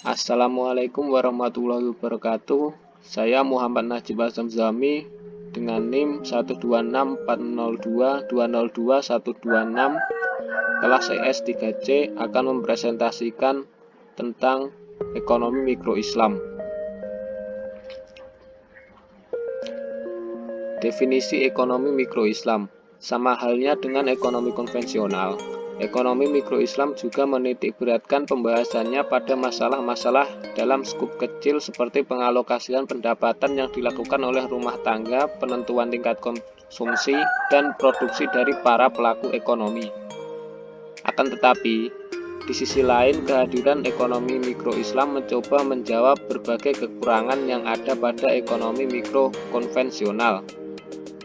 Assalamualaikum warahmatullahi wabarakatuh. Saya Muhammad Najib Azam Zami dengan NIM 1264022022126 kelas ES 3C akan mempresentasikan tentang ekonomi mikro Islam. Definisi ekonomi mikro Islam sama halnya dengan ekonomi konvensional. Ekonomi mikro Islam juga menitikberatkan pembahasannya pada masalah-masalah dalam skup kecil seperti pengalokasian pendapatan yang dilakukan oleh rumah tangga, penentuan tingkat konsumsi, dan produksi dari para pelaku ekonomi. Akan tetapi, di sisi lain kehadiran ekonomi mikro Islam mencoba menjawab berbagai kekurangan yang ada pada ekonomi mikro konvensional.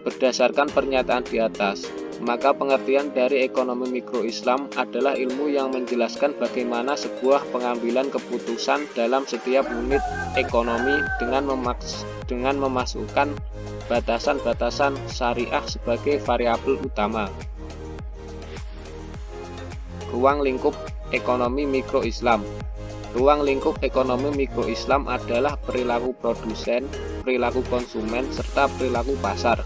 Berdasarkan pernyataan di atas, maka pengertian dari ekonomi mikro Islam adalah ilmu yang menjelaskan bagaimana sebuah pengambilan keputusan dalam setiap unit ekonomi dengan memasukkan batasan-batasan syariah sebagai variabel utama. Ruang lingkup ekonomi mikro Islam. Ruang lingkup ekonomi mikro Islam adalah perilaku produsen, perilaku konsumen, serta perilaku pasar.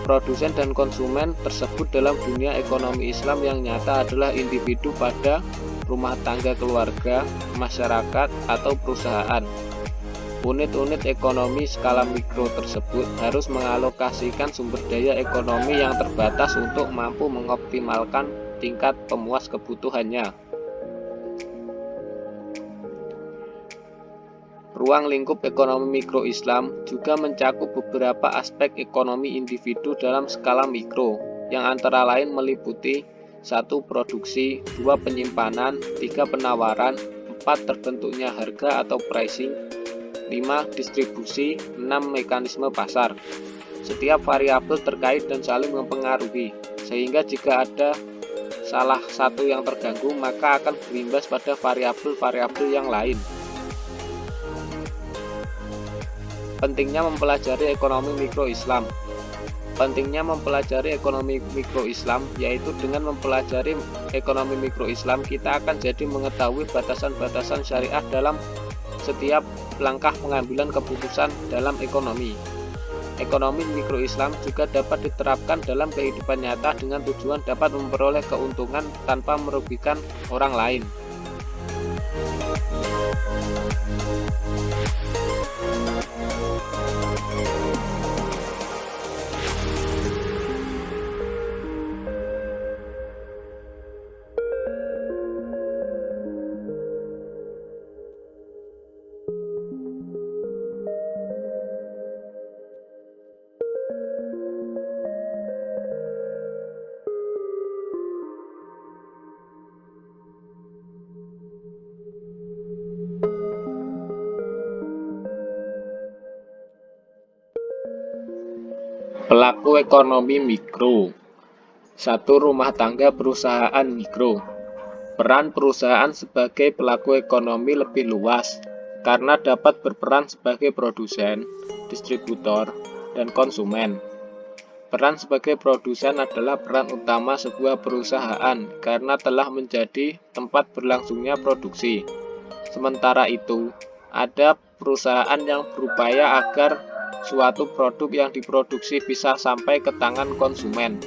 Produsen dan konsumen tersebut dalam dunia ekonomi Islam yang nyata adalah individu pada rumah tangga keluarga, masyarakat, atau perusahaan. Unit-unit ekonomi skala mikro tersebut harus mengalokasikan sumber daya ekonomi yang terbatas untuk mampu mengoptimalkan tingkat pemuas kebutuhannya. Ruang lingkup ekonomi mikro Islam juga mencakup beberapa aspek ekonomi individu dalam skala mikro, yang antara lain meliputi 1. Produksi, 2. Penyimpanan, 3. Penawaran, 4. Terbentuknya harga atau pricing, 5. Distribusi, 6. Mekanisme pasar. Setiap variabel terkait dan saling mempengaruhi, sehingga jika ada salah satu yang terganggu, maka akan berimbas pada variabel-variabel yang lain. Pentingnya mempelajari ekonomi mikro Islam. Pentingnya mempelajari ekonomi mikro Islam yaitu dengan mempelajari ekonomi mikro Islam kita akan jadi mengetahui batasan-batasan syariah dalam setiap langkah pengambilan keputusan dalam ekonomi. Ekonomi mikro Islam juga dapat diterapkan dalam kehidupan nyata dengan tujuan dapat memperoleh keuntungan tanpa merugikan orang lain. Pelaku ekonomi mikro. 1. Rumah tangga perusahaan mikro. Peran perusahaan sebagai pelaku ekonomi lebih luas karena dapat berperan sebagai produsen, distributor, dan konsumen. Peran sebagai produsen adalah peran utama sebuah perusahaan karena telah menjadi tempat berlangsungnya produksi. Sementara itu, ada perusahaan yang berupaya agar suatu produk yang diproduksi bisa sampai ke tangan konsumen.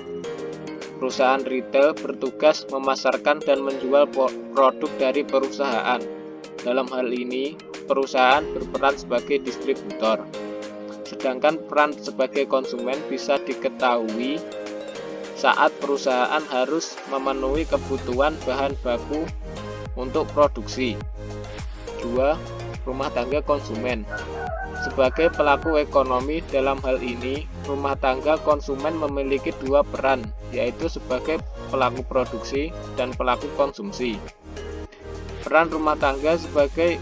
Perusahaan retail bertugas memasarkan dan menjual produk dari perusahaan. Dalam hal ini, perusahaan berperan sebagai distributor. Sedangkan peran sebagai konsumen bisa diketahui saat perusahaan harus memenuhi kebutuhan bahan baku untuk produksi. 2. Rumah tangga konsumen. Sebagai pelaku ekonomi dalam hal ini, rumah tangga konsumen memiliki dua peran, yaitu sebagai pelaku produksi dan pelaku konsumsi. Peran rumah tangga sebagai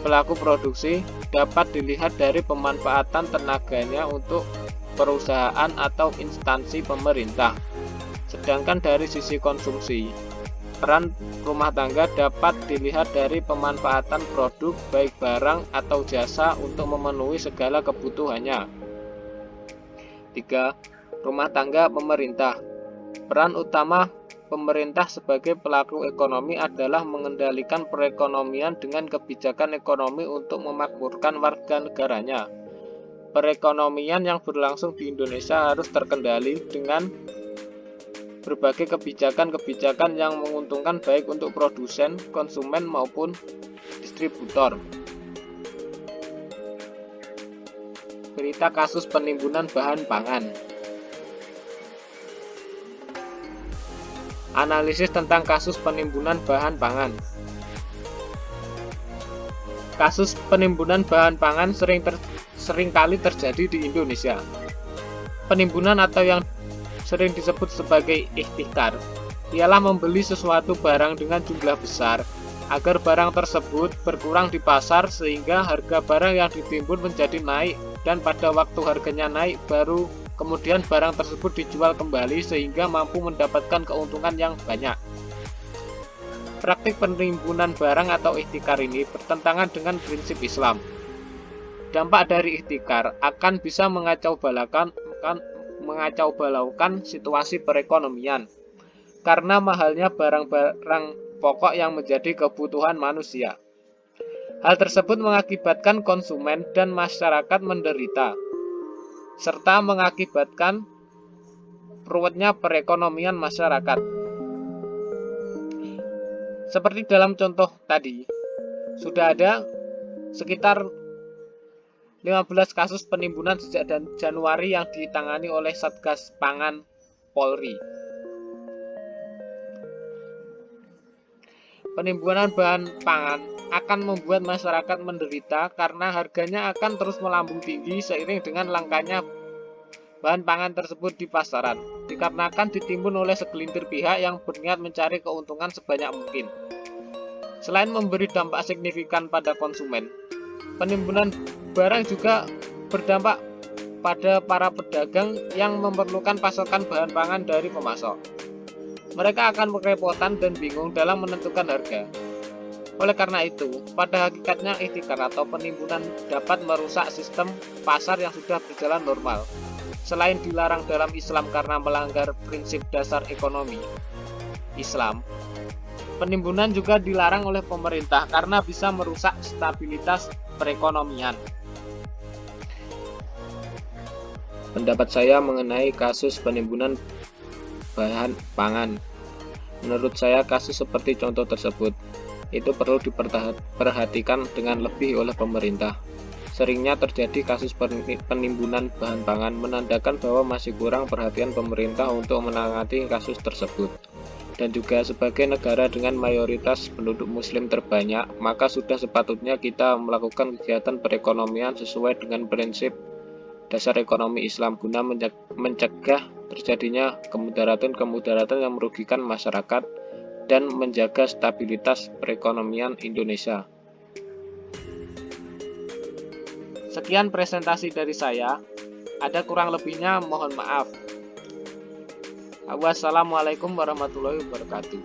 pelaku produksi dapat dilihat dari pemanfaatan tenaganya untuk perusahaan atau instansi pemerintah. Sedangkan dari sisi konsumsi, peran rumah tangga dapat dilihat dari pemanfaatan produk baik barang atau jasa untuk memenuhi segala kebutuhannya. 3. Rumah tangga pemerintah. Peran utama pemerintah sebagai pelaku ekonomi adalah mengendalikan perekonomian dengan kebijakan ekonomi untuk memakmurkan warga negaranya. Perekonomian yang berlangsung di Indonesia harus terkendali dengan berbagai kebijakan-kebijakan yang menguntungkan baik untuk produsen, konsumen maupun distributor. Berita kasus penimbunan bahan pangan. Analisis tentang kasus penimbunan bahan pangan. Kasus penimbunan bahan pangan sering kali terjadi di Indonesia. Penimbunan atau yang sering disebut sebagai ihtikar ialah membeli sesuatu barang dengan jumlah besar agar barang tersebut berkurang di pasar sehingga harga barang yang ditimbun menjadi naik, dan pada waktu harganya naik baru kemudian barang tersebut dijual kembali sehingga mampu mendapatkan keuntungan yang banyak. Praktik penimbunan barang atau ihtikar ini bertentangan dengan prinsip Islam. Dampak dari ihtikar akan bisa mengacau balaukan situasi perekonomian karena mahalnya barang-barang pokok yang menjadi kebutuhan manusia. Hal tersebut mengakibatkan konsumen dan masyarakat menderita, serta mengakibatkan ruwetnya perekonomian masyarakat. Seperti dalam contoh tadi, sudah ada sekitar 15 kasus penimbunan sejak Januari yang ditangani oleh Satgas Pangan Polri. Penimbunan bahan pangan akan membuat masyarakat menderita karena harganya akan terus melambung tinggi seiring dengan langkanya bahan pangan tersebut di pasaran, dikarenakan ditimbun oleh segelintir pihak yang berniat mencari keuntungan sebanyak mungkin. Selain memberi dampak signifikan pada konsumen, penimbunan barang juga berdampak pada para pedagang yang memerlukan pasokan bahan pangan dari pemasok. Mereka akan kerepotan dan bingung dalam menentukan harga. Oleh karena itu, pada hakikatnya ihtikar atau penimbunan dapat merusak sistem pasar yang sudah berjalan normal. Selain dilarang dalam Islam karena melanggar prinsip dasar ekonomi Islam, penimbunan juga dilarang oleh pemerintah karena bisa merusak stabilitas perekonomian. Pendapat saya mengenai kasus penimbunan bahan pangan. Menurut saya, kasus seperti contoh tersebut itu perlu diperhatikan dengan lebih oleh pemerintah. Seringnya terjadi kasus penimbunan bahan pangan menandakan bahwa masih kurang perhatian pemerintah untuk menangani kasus tersebut. Dan juga sebagai negara dengan mayoritas penduduk muslim terbanyak, maka sudah sepatutnya kita melakukan kegiatan perekonomian sesuai dengan prinsip dasar ekonomi Islam guna mencegah terjadinya kemudaratan yang merugikan masyarakat dan menjaga stabilitas perekonomian Indonesia. Sekian presentasi dari saya. Ada kurang lebihnya mohon maaf. Wassalamualaikum warahmatullahi wabarakatuh.